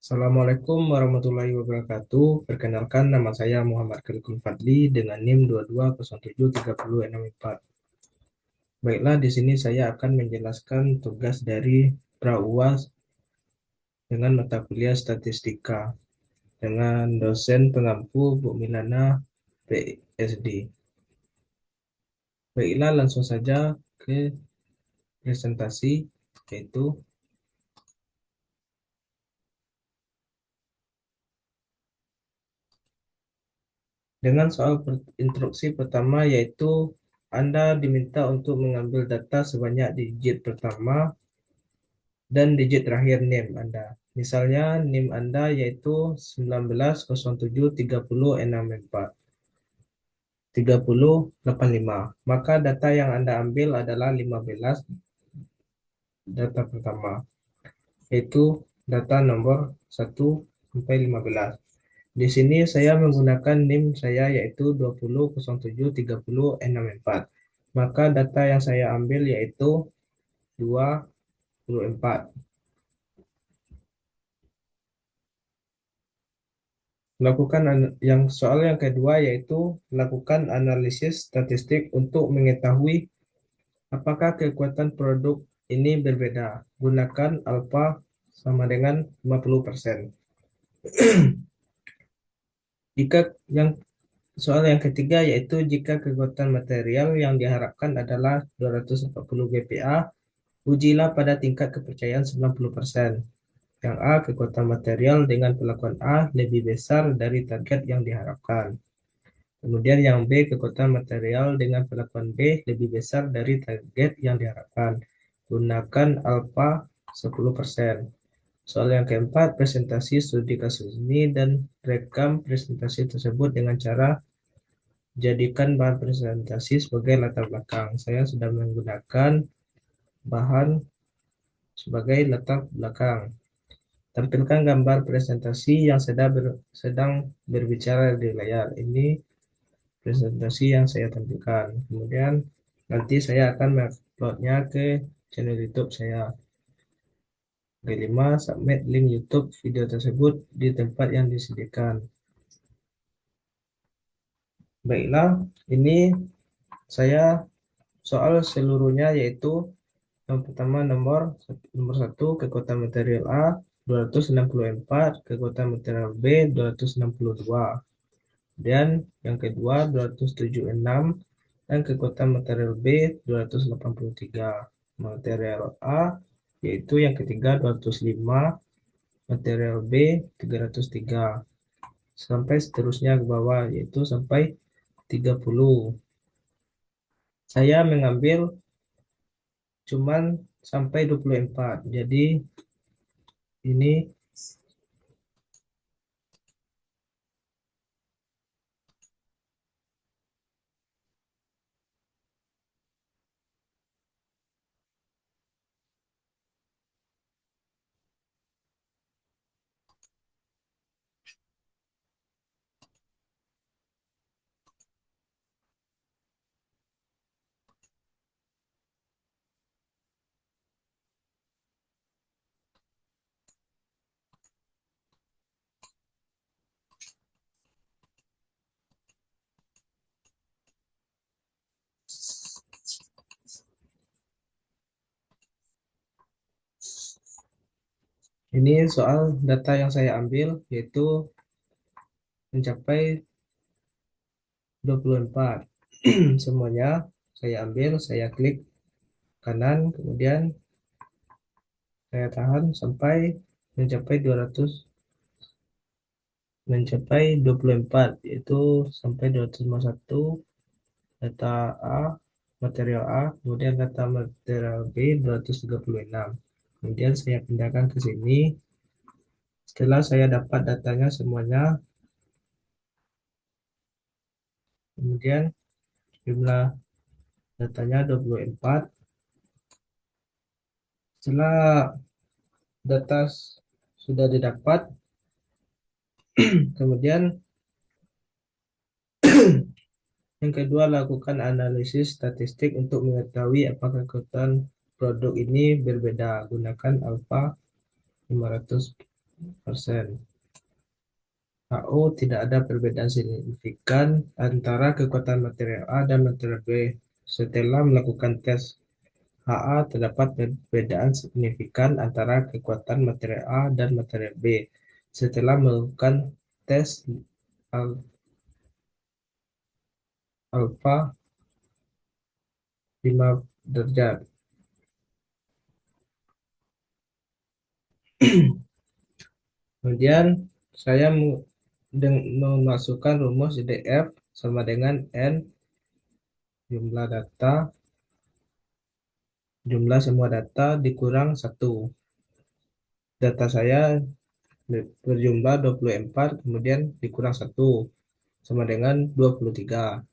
Assalamualaikum warahmatullahi wabarakatuh. Perkenalkan, nama saya Muhammad Khairul Fadli dengan NIM 22073064. Baiklah, di sini saya akan menjelaskan tugas dari Pra-UAS dengan mata kuliah Statistika dengan dosen pengampu Bu Milana PSD. Baiklah, langsung saja ke presentasi, yaitu dengan soal instruksi pertama, yaitu Anda diminta untuk mengambil data sebanyak digit pertama dan digit terakhir NIM Anda. Misalnya NIM Anda yaitu 19073064 Maka data yang Anda ambil adalah 15 data pertama, yaitu data nomor 1 sampai 15. Di sini saya menggunakan NIM saya yaitu 20073064. Maka data yang saya ambil yaitu 24. Yang soal yang kedua yaitu lakukan analisis statistik untuk mengetahui apakah kekuatan produk ini berbeda. Gunakan alfa sama dengan 50%. Jika yang Soal yang ketiga yaitu jika kekuatan material yang diharapkan adalah 240 GPa, ujilah pada tingkat kepercayaan 90%. Yang A, kekuatan material dengan perlakuan A lebih besar dari target yang diharapkan. Kemudian yang B, kekuatan material dengan perlakuan B lebih besar dari target yang diharapkan. Gunakan alfa 10%. Soal yang keempat, presentasi studi kasus ini dan rekam presentasi tersebut dengan cara jadikan bahan presentasi sebagai latar belakang. Saya sudah menggunakan bahan sebagai latar belakang. Tampilkan gambar presentasi yang sedang berbicara di layar. Ini presentasi yang saya tampilkan. Kemudian nanti saya akan menguploadnya ke channel YouTube saya. Kelima, submit link YouTube video tersebut di tempat yang disediakan. Baiklah, ini saya soal seluruhnya, yaitu yang pertama nomor 1, kekuatan material A 264, kekuatan material B 262. Dan yang kedua 276, dan kekuatan material B 283. Material A yaitu yang ketiga 205, material B 303, sampai seterusnya ke bawah yaitu sampai 30. Saya mengambil cuman sampai 24. Jadi ini Ini soal data yang saya ambil yaitu mencapai 24. Semuanya saya ambil, saya klik kanan, kemudian saya tahan sampai mencapai 24, yaitu sampai 251 data A, material A, kemudian data material B 236. Kemudian saya pindahkan ke sini. Setelah saya dapat datanya semuanya, kemudian jumlah datanya 24. Setelah data sudah didapat, kemudian yang kedua, lakukan analisis statistik untuk mengetahui apakah kekuatan produk ini berbeda. Gunakan alfa 500 persen. HO tidak ada perbedaan signifikan antara kekuatan material A dan material B. Setelah melakukan tes HA, terdapat perbedaan signifikan antara kekuatan material A dan material B. Setelah melakukan tes alfa 5 derajat. Kemudian saya memasukkan rumus DF sama dengan N jumlah data, jumlah semua data dikurang 1. Data saya berjumlah 24, kemudian dikurang 1 sama dengan 23.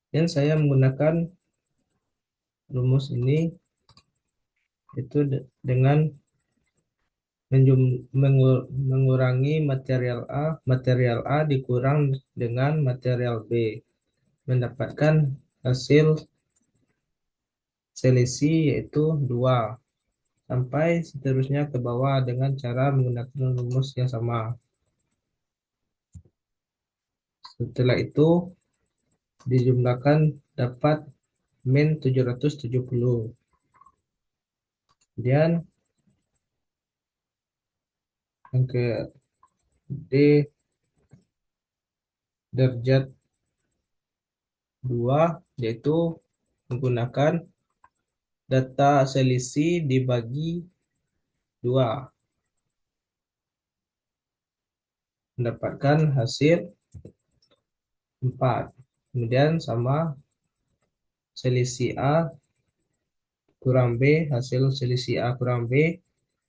Dan saya menggunakan rumus ini itu dengan mengurangi material A dikurang dengan material B, mendapatkan hasil selisih yaitu 2, sampai seterusnya ke bawah dengan cara menggunakan rumus yang sama. Setelah itu dijumlahkan dapat min 770. Kemudian yang ke D derajat 2 yaitu menggunakan data selisih dibagi 2, mendapatkan hasil 4. Kemudian sama selisih A kurang B, hasil selisih A kurang B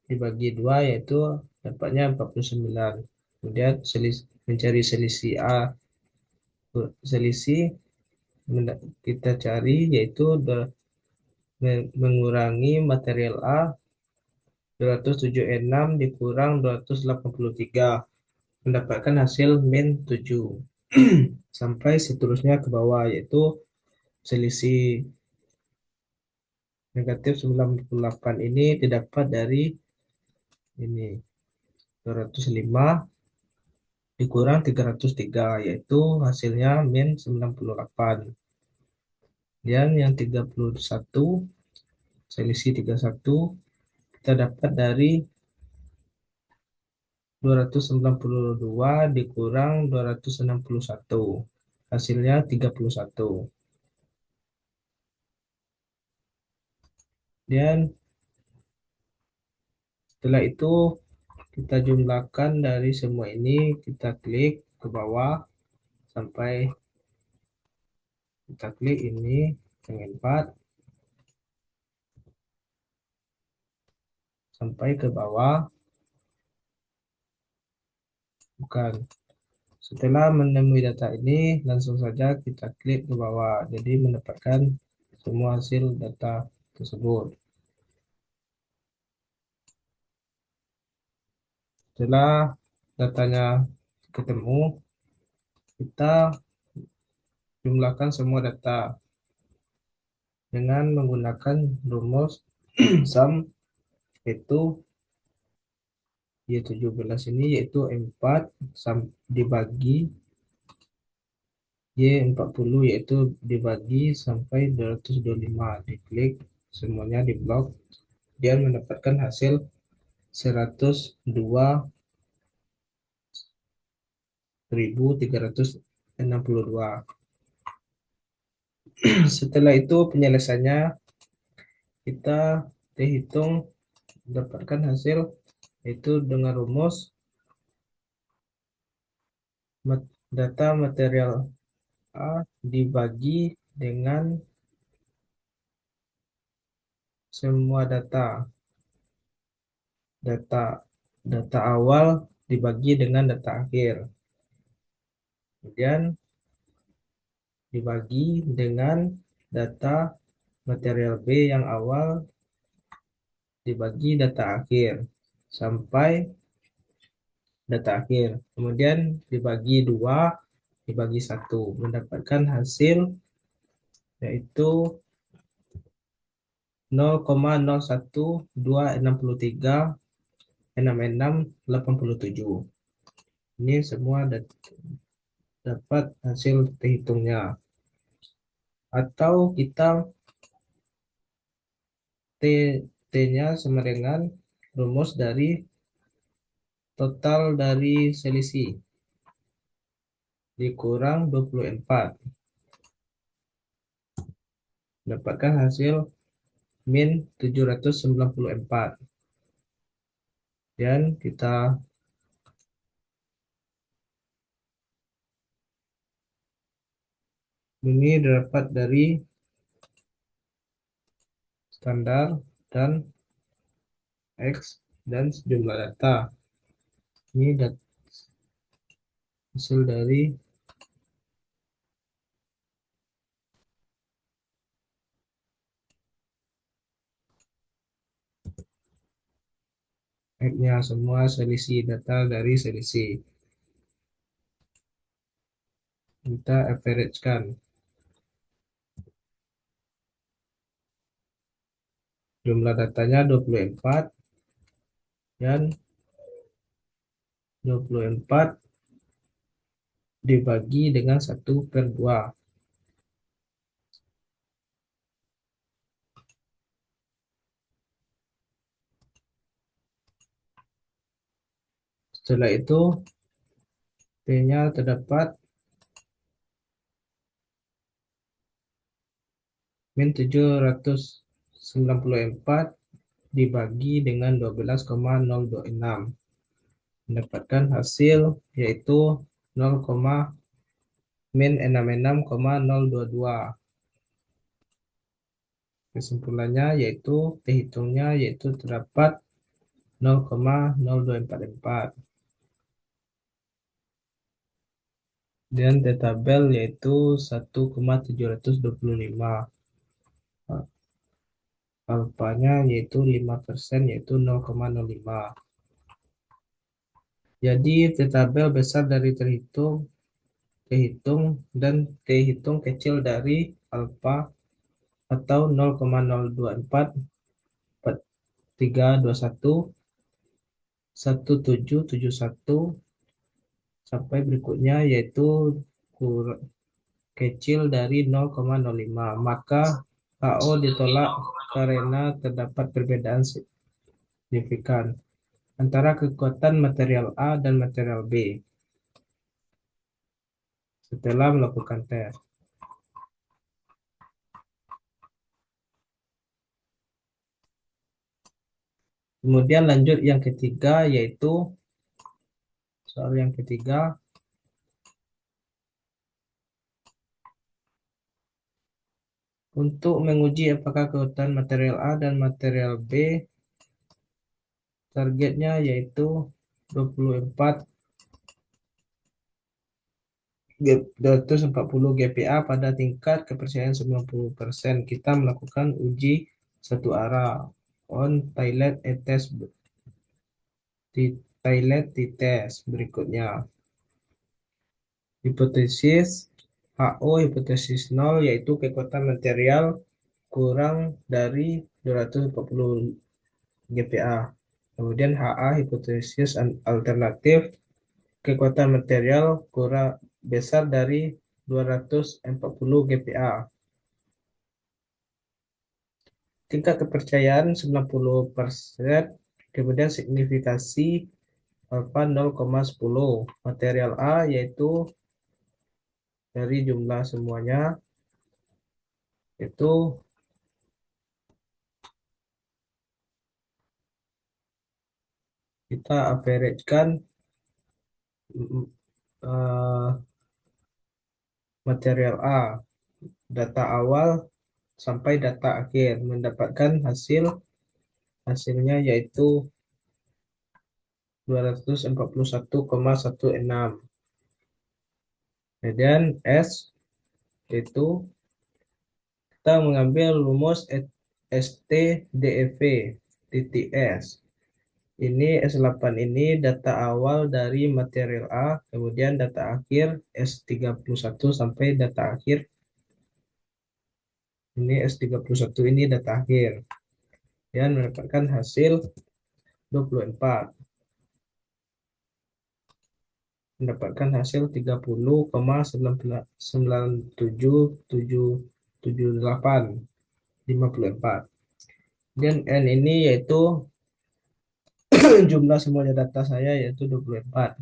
dibagi 2 yaitu dapatnya 49. Kemudian mencari selisih A, selisih kita cari yaitu mengurangi material A 276 dikurang 283, mendapatkan hasil min 7. Sampai seterusnya ke bawah yaitu selisih negatif 98 ini didapat dari ini 205 dikurang 303 yaitu hasilnya min 98. Dan yang 31, selisih 31 kita dapat dari 292 dikurang 261, hasilnya 31. Dan setelah itu kita jumlahkan dari semua ini, kita klik ke bawah sampai kita klik ini yang 4 sampai ke bawah. Bukan. Setelah menemui data ini, langsung saja kita klik ke bawah. Jadi mendapatkan semua hasil data tersebut. Setelah datanya ketemu, kita jumlahkan semua data dengan menggunakan rumus sum, itu Y17 ini yaitu 4 dibagi Y40 yaitu dibagi sampai 225, diklik semuanya di blok, dia mendapatkan hasil 102.362. Setelah itu penyelesaiannya kita hitung dapatkan hasil itu dengan rumus data material A dibagi dengan semua data data awal dibagi dengan data akhir, kemudian dibagi dengan data material B yang awal dibagi data akhir sampai data akhir, kemudian dibagi 2 dibagi 1, mendapatkan hasil yaitu 0,012663 6687. Ini semua dapat hasil terhitungnya. Atau kita T-nya sama dengan rumus dari total dari selisih dikurang 24. Dapatkan hasil min 794. Dan kita ini dapat dari standar dan X dan sejumlah data. Ini hasil dari X-nya semua selisih data dari selisih. Kita average-kan. Jumlah datanya 24 dan 24 dibagi dengan 1/2. Setelah itu T-nya terdapat min 794 dibagi dengan 12,026. Mendapatkan hasil yaitu 0, min 66,022. Kesimpulannya yaitu terhitungnya yaitu terdapat 0,0244. Dan di tabel yaitu 1,725. Alfanya yaitu 5%, yaitu 0,05. Jadi di tabel besar dari terhitung dan terhitung kecil dari alfa atau 0,024 321 1771 sampai berikutnya yaitu kecil dari 0,05, maka HO ditolak karena terdapat perbedaan signifikan antara kekuatan material A dan material B setelah melakukan tes. Kemudian lanjut yang ketiga, yaitu soal yang ketiga. Untuk menguji apakah kekuatan material A dan material B, targetnya yaitu 240 GPa pada tingkat kepercayaan 90%. Kita melakukan uji satu arah on pilot test di pilot tes berikutnya. Hipotesis HO hipotesis 0 yaitu kekuatan material kurang dari 240 GPa. Kemudian HA hipotesis alternatif kekuatan material kurang besar dari 240 GPa. Tingkat kepercayaan 90%, kemudian signifikasi alfa 0,10. Material A yaitu dari jumlah semuanya itu kita average-kan material A, data awal sampai data akhir, mendapatkan hasilnya yaitu 241,16. Kemudian S itu kita mengambil rumus STDEV titik S. Ini S8 ini data awal dari material A, kemudian data akhir S31 sampai data akhir. Ini S31 ini data akhir. Dan mendapatkan hasil 24. Mendapatkan hasil 30,97778 54. Dan N ini yaitu jumlah semuanya data saya yaitu 24.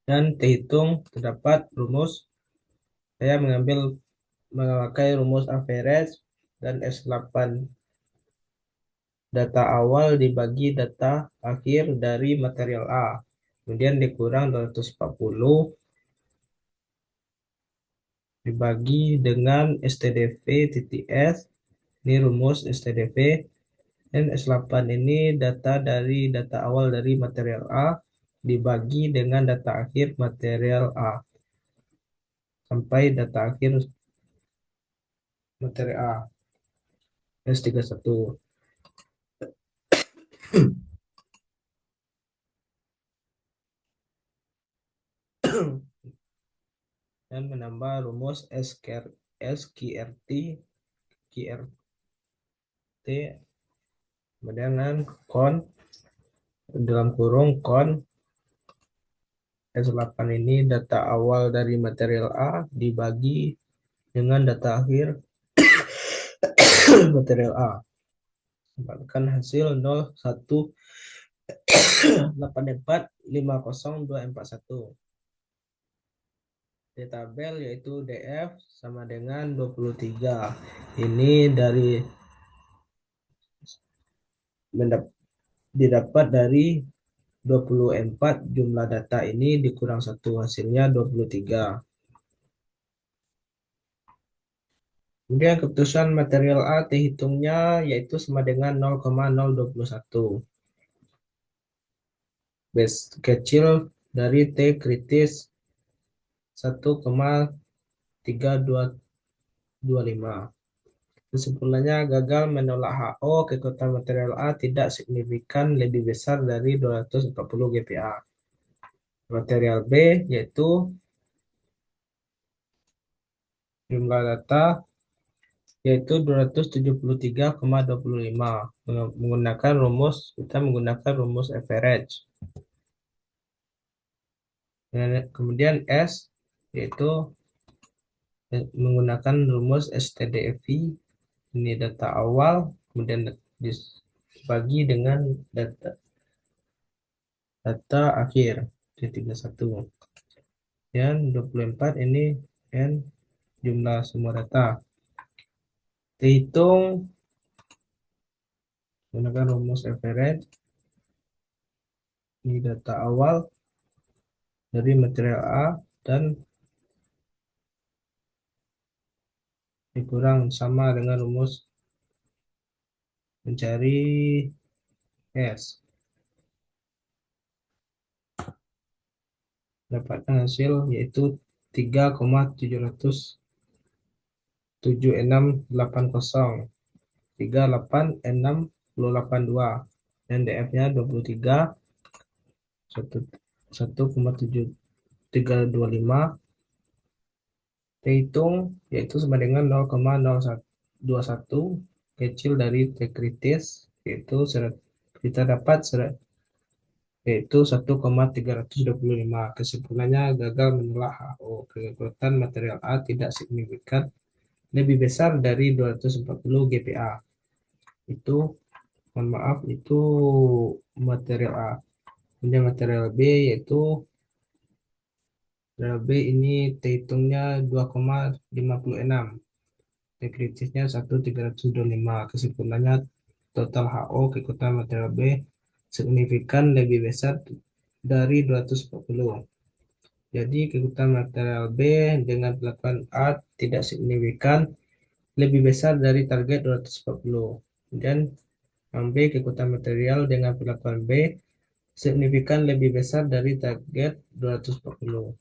Dan terhitung terdapat rumus, saya memakai rumus average dan S8 data awal dibagi data akhir dari material A. Kemudian dikurang 240 dibagi dengan STDV titik S. Ini rumus STDV. Dan S8 ini data dari data awal dari material A dibagi dengan data akhir material A sampai data akhir material A S31. Dan menambah rumus SQRT dengan kon dalam kurung kon S8 ini data awal dari material A dibagi dengan data akhir material A. Dapatkan hasil 0,18450,241. Di tabel yaitu DF sama dengan 23. Ini didapat dari 24 jumlah data ini dikurang 1 hasilnya 23. Kemudian keputusan material A dihitungnya yaitu sama dengan 0,021. Base kecil dari T kritis 1,3225. Kesimpulannya, gagal menolak HO kekuatan material A tidak signifikan lebih besar dari 240 GPa. Material B yaitu jumlah data yaitu 273,25. Kita menggunakan rumus average. Kemudian S yaitu menggunakan rumus STDFV. Ini data awal, kemudian dibagi dengan data akhir T31. Dan 24 ini N jumlah semua data. Dihitung menggunakan rumus average. Ini data awal dari material A dan dikurang sama dengan rumus mencari S. Dapatkan hasil yaitu 3,77680 38682 dan DF-nya 23 1,7325. Dihitung yaitu sama dengan 0,021 kecil dari T kritis yaitu kita dapat yaitu 1,325. Kesimpulannya gagal menolak HO. Kekuatan material A tidak signifikan lebih besar dari 240 GPa. Itu mohon maaf itu material A. Kemudian material B yaitu material B ini hitungnya 2,56. T kritisnya 1,325. Kesimpulannya total HO kekuatan material B signifikan lebih besar dari 240. Jadi kekuatan material B dengan perlakuan A tidak signifikan lebih besar dari target 240. Dan yang B kekuatan material dengan perlakuan B signifikan lebih besar dari target 240.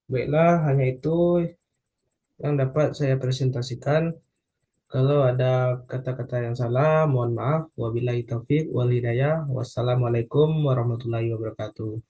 Baiklah, hanya itu yang dapat saya presentasikan. Kalau ada kata-kata yang salah, mohon maaf. Wabillahi taufik wal hidayah. Wassalamualaikum warahmatullahi wabarakatuh.